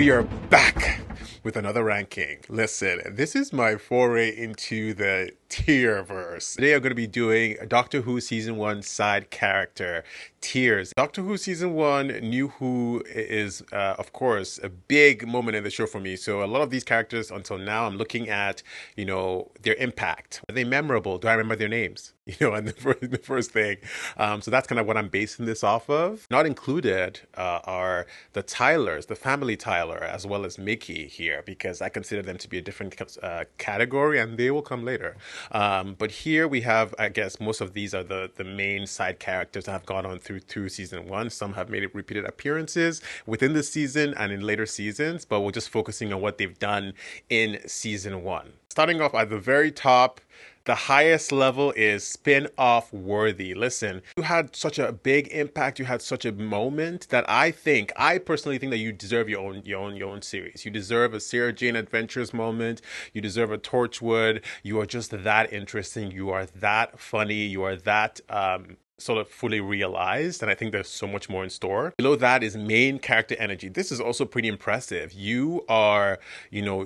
We are back with another ranking. Listen, this is my foray into the tierverse. Today I'm going to be doing Doctor Who Season 1 side character tiers. Doctor Who Season 1, NuWho is, of course, a big moment in the show for me. So a lot of these characters until now, I'm looking at, their impact. Are they memorable? Do I remember their names? And the first thing. So that's kind of what I'm basing this off of. Not included are the Tylers, the family Tyler, as well as Mickey here, because I consider them to be a different category, and they will come later. But here we have, I guess, most of these are the main side characters that have gone on through season 1. Some have made repeated appearances within the season and in later seasons, but we're just focusing on what they've done in season 1. Starting off at the very top, the highest level is spin-off worthy. Listen, you had such a big impact. You had such a moment that I personally think that you deserve your own series. You deserve a Sarah Jane Adventures moment. You deserve a Torchwood. You are just that interesting. You are that funny. You are that sort of fully realized, and I think there's so much more in store. Below that is main character energy. This is also pretty impressive. You are,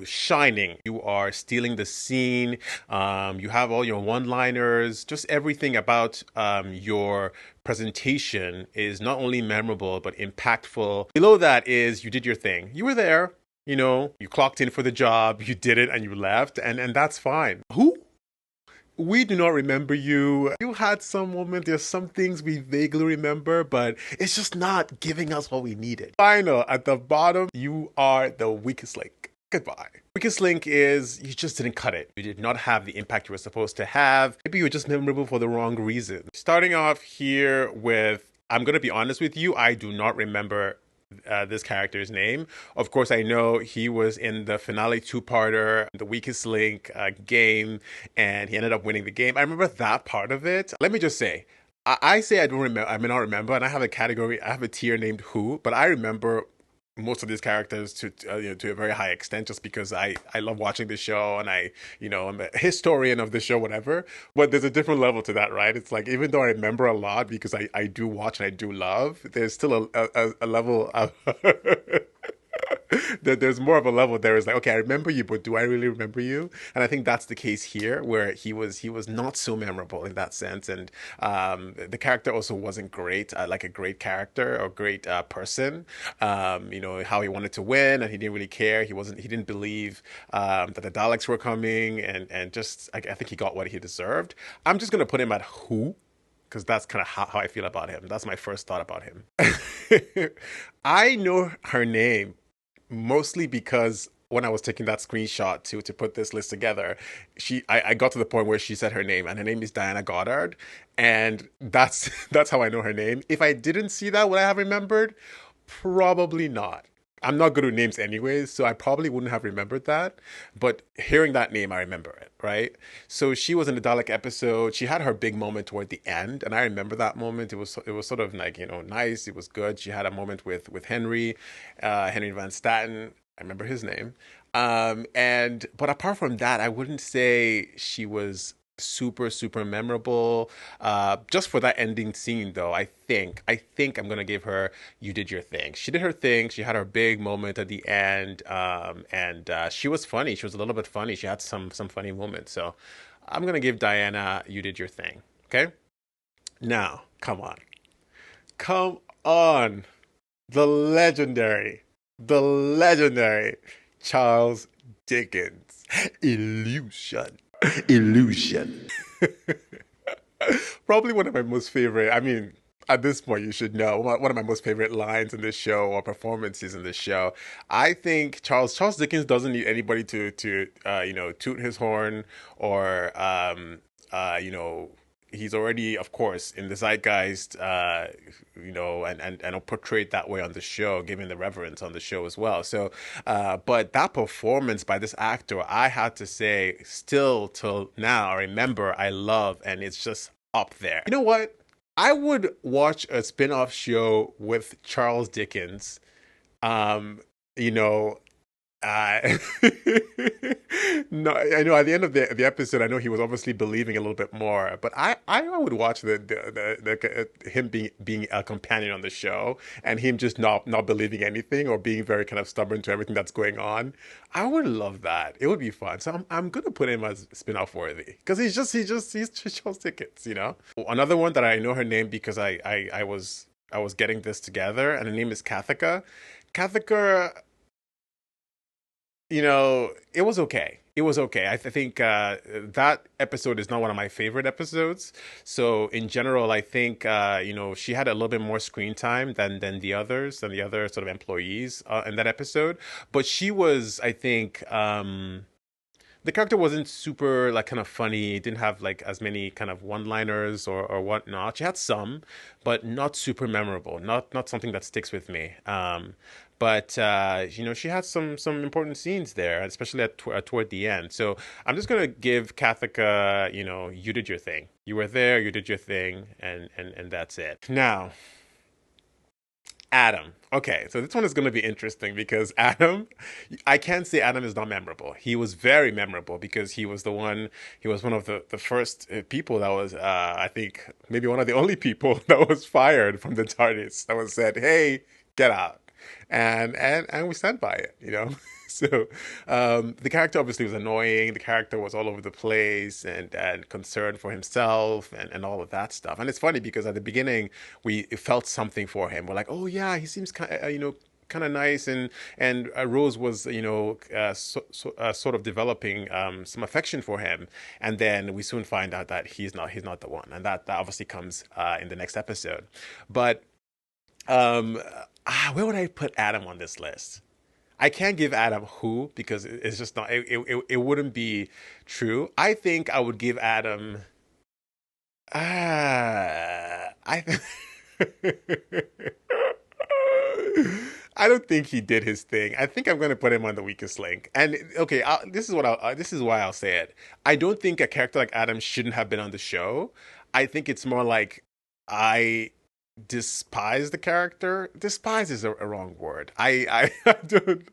shining. You are stealing the scene. You have all your one-liners. Just everything about your presentation is not only memorable but impactful. Below that is you did your thing. You were there. You clocked in for the job. You did it and you left, and that's fine. Who? We do not remember you. You had some moment. There's some things we vaguely remember, but it's just not giving us what we needed. Final, at the bottom, you are the weakest link. Goodbye. Weakest link is you just didn't cut it. You did not have the impact you were supposed to have. Maybe you were just memorable for the wrong reason. Starting off here with, I'm going to be honest with you, I do not remember this character's name. Of course, I know he was in the finale two-parter, the weakest link game, and he ended up winning the game. I remember that part of it. Let me just say, I say I don't remember. I may not remember, and I have a tier named Who, but I remember most of these characters to a very high extent, just because I love watching the show, and I'm a historian of the show, whatever. But there's a different level to that, right? It's like, even though I remember a lot because I do watch and I do love, there's still a level of there's more of a level there. Is like, okay, I remember you, but do I really remember you? And I think that's the case here, where he was not so memorable in that sense, and the character also wasn't great, like a great character or great person. How he wanted to win and he didn't really care. He didn't believe that the Daleks were coming, and just I think he got what he deserved. I'm just gonna put him at Who, because that's kind of how I feel about him. That's my first thought about him. I know her name mostly because when I was taking that screenshot to put this list together, I got to the point where she said her name, and her name is Diana Goddard, and that's how I know her name. If I didn't see that, would I have remembered? Probably not. I'm not good with names anyways, so I probably wouldn't have remembered that. But hearing that name, I remember it, right? So she was in the Dalek episode. She had her big moment toward the end, and I remember that moment. It was sort of like, nice. It was good. She had a moment with Henry Van Staten. I remember his name. But apart from that, I wouldn't say she was super memorable. Just for that ending scene, though, I think I'm gonna give her You Did Your Thing. She did her thing. She had her big moment at the end, and she was funny. She was a little bit funny. She had some funny moments. So I'm gonna give Diana You Did Your Thing. Okay. Now, come on, the legendary Charles Dickens. Illusion. Probably one of my most favorite. I mean, at this point, you should know one of my most favorite lines in this show, or performances in this show. I think Charles Dickens doesn't need anybody to toot his horn, or he's already, of course, in the zeitgeist, and portrayed that way on the show, given the reverence on the show as well. So, but that performance by this actor, I had to say, still till now, I remember, I love, and it's just up there. You know what? I would watch a spin-off show with Charles Dickens, Uh, no, I know at the end of the episode, I know he was obviously believing a little bit more, but I would watch him being a companion on the show and him just not believing anything or being very kind of stubborn to everything that's going on. I would love that. It would be fun. So I'm gonna put him as spin-off worthy because he's just shows tickets, you know. Another one that I know her name because I was getting this together, and her name is Kathika. Kathika, you know, it was okay. It was okay. think that episode is not one of my favorite episodes. So in general, I think you know, she had a little bit more screen time than the other sort of employees in that episode. But she was, I think, the character wasn't super like kind of funny. Didn't have like as many kind of one-liners or whatnot. She had some, but not super memorable. Not something that sticks with me. But you know, she had some important scenes there, especially toward the end. So I'm just gonna give Kathika, you know, you did your thing. You were there, you did your thing, and that's it. Now, Adam. Okay, so this one is going to be interesting because Adam, I can't say Adam is not memorable. He was very memorable because he was one of the first people that was, I think, maybe one of the only people that was fired from the TARDIS that was said, hey, get out. And we stand by it, you know? So the character obviously was annoying. The character was all over the place and concerned for himself and all of that stuff. And it's funny because at the beginning we felt something for him. We're like, oh yeah, he seems kind of, you know, kind of nice, and Rose was, you know, sort of developing some affection for him, and then we soon find out that he's not the one, and that obviously comes in the next episode. But um, where would I put Adam on this list? I can't give Adam who because it's just not it wouldn't be true. I think I would give Adam I I don't think he did his thing. I think I'm going to put him on the weakest link. And okay, this is why I'll say it. I don't think a character like Adam shouldn't have been on the show. I think it's more like I despise the character. Despise is a wrong word. I don't.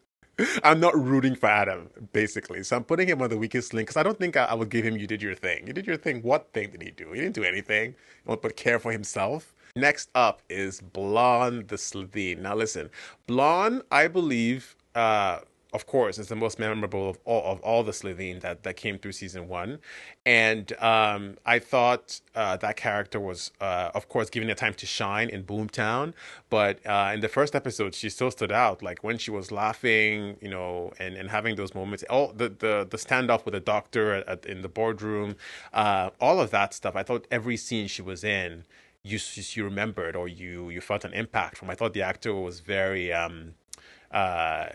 I'm not rooting for Adam, basically. So I'm putting him on the weakest link because I don't think I would give him "You did your thing." You did your thing. What thing did he do? He didn't do anything. But care for himself. Next up is Blonde the Slitheen. Now listen, Blonde, I believe, of course, is the most memorable of all the Slitheen that came through season one. And I thought that character was, of course, given the time to shine in Boomtown. But in the first episode, she still stood out. Like when she was laughing, you know, and having those moments, all the standoff with the doctor in the boardroom, all of that stuff. I thought every scene she was in, you remembered or you felt an impact from. I thought the actor was very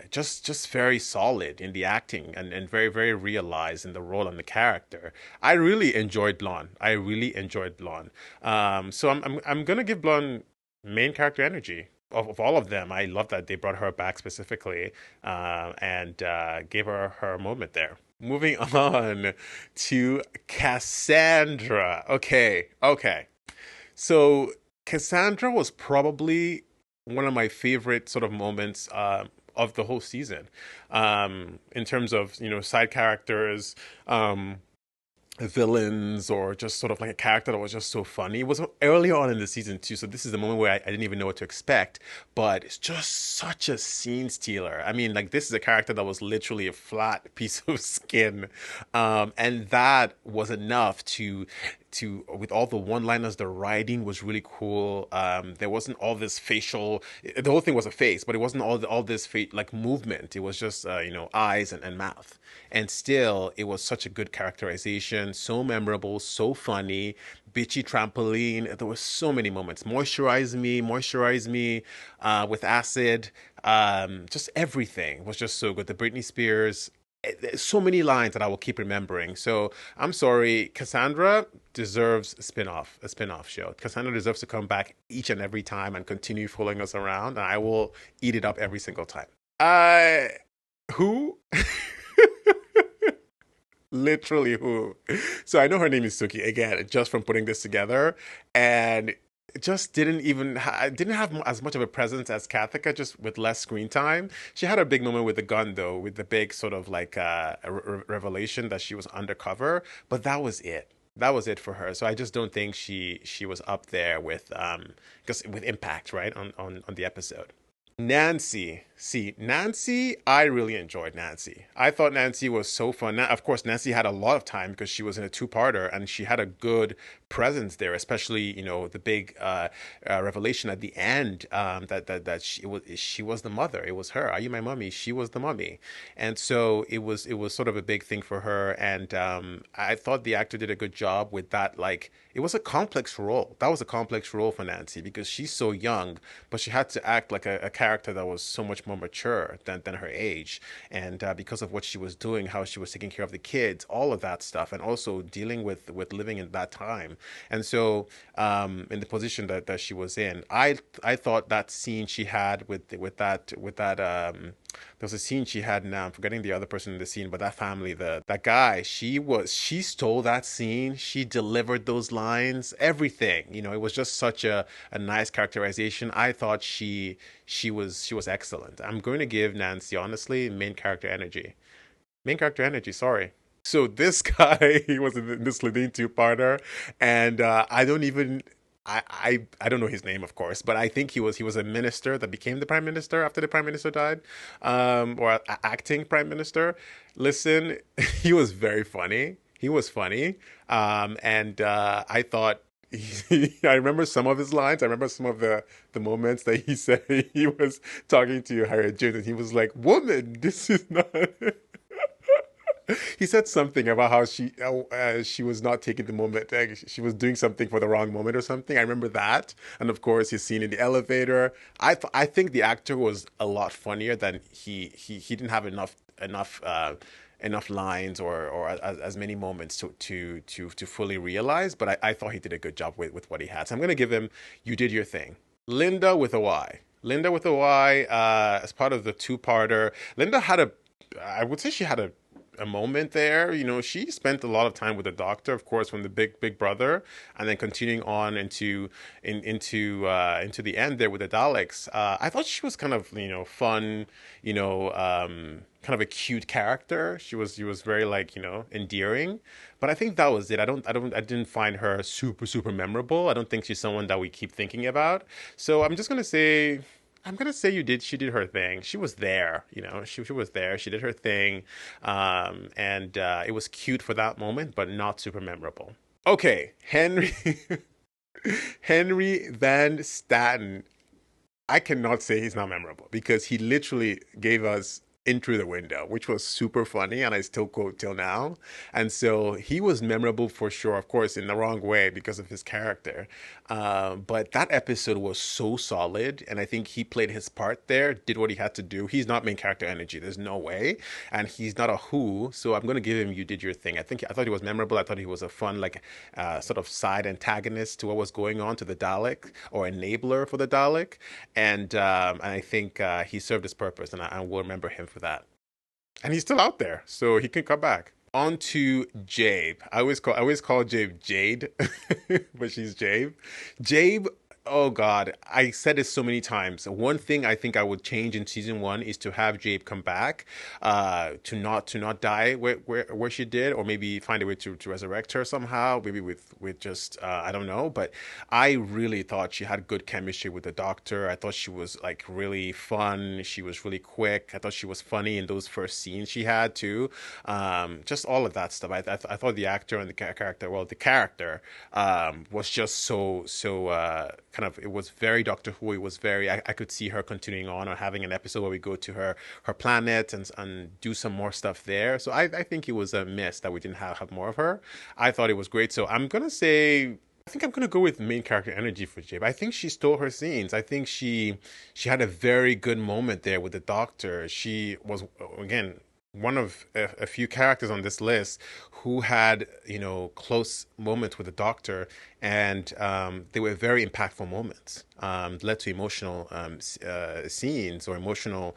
just very solid in the acting and very realized in the role and the character. I really enjoyed Blonde. I really enjoyed Blonde. So I'm gonna give Blonde main character energy. Of all of them, I love that they brought her back specifically and gave her moment there. Moving on to Cassandra. Okay. So Cassandra was probably one of my favorite sort of moments of the whole season, in terms of, you know, side characters, villains, or just sort of like a character that was just so funny. It was earlier on in the season too, so this is the moment where I didn't even know what to expect. But it's just such a scene stealer. I mean, like this is a character that was literally a flat piece of skin, and that was enough to with all the one-liners. The writing was really cool. There wasn't all this facial. The whole thing was a face, but it wasn't all this like movement. It was just you know, eyes and mouth. And still, it was such a good characterization, so memorable, so funny. Bitchy trampoline. There were so many moments. Moisturize me, with acid. Just everything was just so good. The Britney Spears, so many lines that I will keep remembering. So I'm sorry, Cassandra deserves a spin-off show. Cassandra deserves to come back each and every time and continue fooling us around, and I will eat it up every single time. Who? Literally who? So I know her name is Suki again, just from putting this together, and just didn't have as much of a presence as Kathika, just with less screen time. She had a big moment with the gun though, with the big sort of like revelation that she was undercover, but that was it. That was it for her. So I just don't think she was up there with because with impact, right, on the episode. Nancy. See, Nancy, I really enjoyed Nancy. I thought Nancy was so fun. Now, of course, Nancy had a lot of time because she was in a two-parter and she had a good presence there, especially, the big revelation at the end that she was the mother. It was her. Are you my mummy? She was the mummy. And so it was sort of a big thing for her. And I thought the actor did a good job with that. Like, it was a complex role. That was a complex role for Nancy because she's so young, but she had to act like a character that was so much more mature than her age. And because of what she was doing, how she was taking care of the kids, all of that stuff, and also dealing with living in that time. And so, in the position that she was in, I thought that scene she had with that there was a scene she had, now I'm forgetting the other person in the scene, but that family, that guy, she stole that scene. She delivered those lines, everything. It was just such a nice characterization. I thought she was excellent. I'm going to give Nancy, honestly, main character energy. Main character energy, sorry. So this guy, he was in this Ladine two-parter, and I don't even I don't know his name, of course, but I think he was a minister that became the prime minister after the prime minister died, or acting prime minister. Listen, he was very funny. He was funny, and I thought. I remember some of his lines. I remember some of the moments that he said he was talking to Harriet Jones, and he was like, "Woman, this is not." He said something about how she was not taking the moment. She was doing something for the wrong moment or something. I remember that, and of course, his scene in the elevator. I think the actor was a lot funnier than he didn't have enough lines or as many moments to fully realize. But I thought he did a good job with what he had. So I'm gonna give him. You did your thing. Linda with a Y. Linda with a Y. As part of the two-parter, Linda had a. I would say she had a moment there. She spent a lot of time with the doctor, of course, from the big brother, and then continuing on into the end there with the Daleks. I thought she was kind of fun, kind of a cute character. She was very like endearing, but I think that was it. I didn't find her super memorable. I don't think she's someone that we keep thinking about. So I'm gonna say she did her thing. She was there, she was there. She did her thing, and it was cute for that moment, but not super memorable. Okay, Henry Henry Van Staten. I cannot say he's not memorable because he literally gave us In Through the Window, which was super funny, and I still quote till now. And so he was memorable for sure, of course, in the wrong way because of his character. But that episode was so solid, and I think he played his part there, did what he had to do. He's not main character energy, there's no way, and he's not a Who. So I'm gonna give him You Did Your Thing. I thought he was memorable. I thought he was a fun, like, sort of side antagonist to what was going on to the Dalek, or enabler for the Dalek, and I think he served his purpose, and I will remember him for that. And he's still out there, so he can come back. On to Jabe. I always call Jabe Jade, but she's Jabe. Jabe. Oh God, I said this so many times. One thing I think I would change in season one is to have Jabe come back, to not die where she did, or maybe find a way to resurrect her somehow, maybe with just I don't know. But I really thought she had good chemistry with the doctor. I thought she was like really fun. She was really quick. I thought she was funny in those first scenes she had too. Just all of that stuff. I thought the actor and the character, well, the character, was just so kind of, it was very Doctor Who. It was very, I could see her continuing on, or having an episode where we go to her planet and do some more stuff there. So I think it was a miss that we didn't have more of her. I thought it was great. So I think I'm gonna go with main character energy for Jabe. I think she stole her scenes. I think she had a very good moment there with the Doctor. She was, again, one of a few characters on this list who had close moments with the Doctor, and they were very impactful moments. Led to emotional scenes, or emotional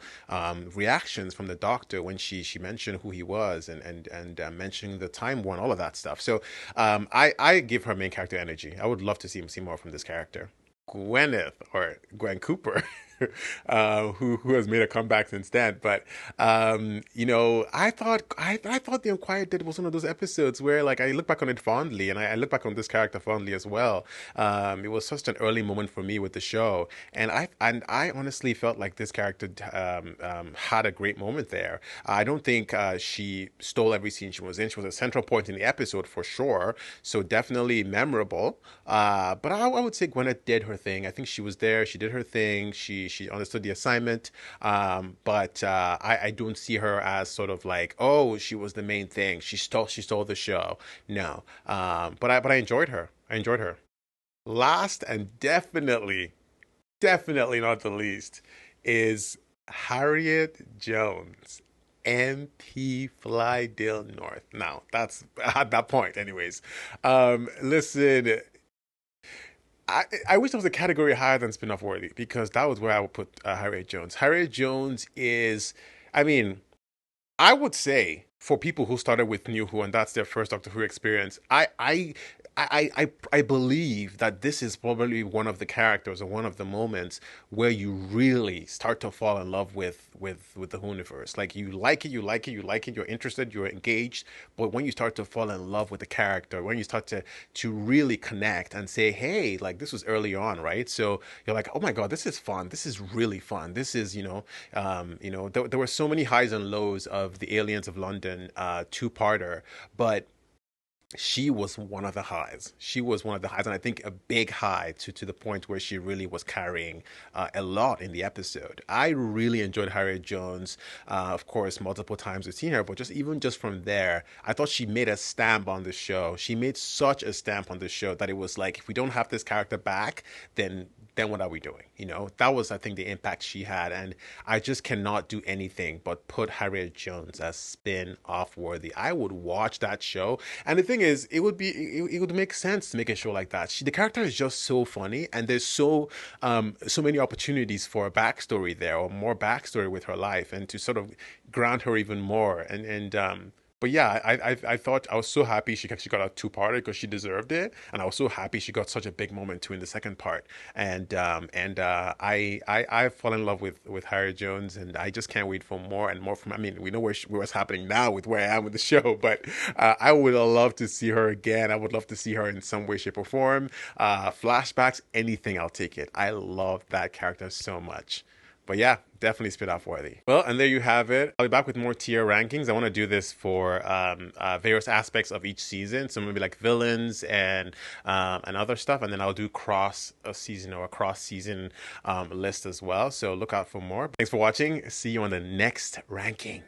reactions from the Doctor when she mentioned who he was, and mentioning the Time One, all of that stuff. So I give her main character energy. I would love to see more from this character. Gwyneth or Gwen Cooper, who has made a comeback since then. But I thought The Unquiet Dead was one of those episodes where like I look back on it fondly, and I look back on this character fondly as well. It was such an early moment for me with the show, and I honestly felt like this character had a great moment there. I don't think she stole every scene she was in. She was a central point in the episode for sure, so definitely memorable. But I would say Gwyneth did her thing. I think she was there. She did her thing. She understood the assignment. But I don't see her as sort of like, oh, she was the main thing. She stole the show. No. But I enjoyed her. I enjoyed her. Last and definitely not the least, is Harriet Jones. MP Fly Dale North. Now, that's at that point, anyways. Listen, I wish there was a category higher than spin-off worthy, because that was where I would put Harriet Jones. Harriet Jones is, I mean, I would say for people who started with NuWho and that's their first Doctor Who experience, I believe that this is probably one of the characters or one of the moments where you really start to fall in love with the universe. Like you like it, you like it, you like it, you're interested, you're engaged. But when you start to fall in love with the character, when you start to really connect and say, hey, like this was early on, right? So you're like, oh my God, this is fun. This is really fun. This is, there were so many highs and lows of the Aliens of London two-parter, but she was one of the highs. She was one of the highs, and I think a big high to the point where she really was carrying a lot in the episode. I really enjoyed Harriet Jones. Of course, multiple times we've seen her, but just from there, I thought she made a stamp on the show. She made such a stamp on the show that it was like, if we don't have this character back, then what are we doing? That was, I think, the impact she had. And I just cannot do anything but put Harriet Jones as spin-off worthy. I would watch that show. And the thing is, it would make sense to make a show like that. The character is just so funny, and there's so many opportunities for a backstory there, or more backstory with her life, and to sort of ground her even more. But yeah, I thought I was so happy she got a two-parter because she deserved it, and I was so happy she got such a big moment too in the second part. I've fallen in love with Harriet Jones, and I just can't wait for more and more from. I mean, we know what's happening now with where I am with the show, but I would love to see her again. I would love to see her in some way, shape, or form. Flashbacks, anything, I'll take it. I love that character so much. But yeah, definitely spit off worthy. Well, and there you have it. I'll be back with more tier rankings. I want to do this for various aspects of each season. So maybe like villains and other stuff. And then I'll do cross a season or a cross season list as well. So look out for more. Thanks for watching. See you on the next ranking.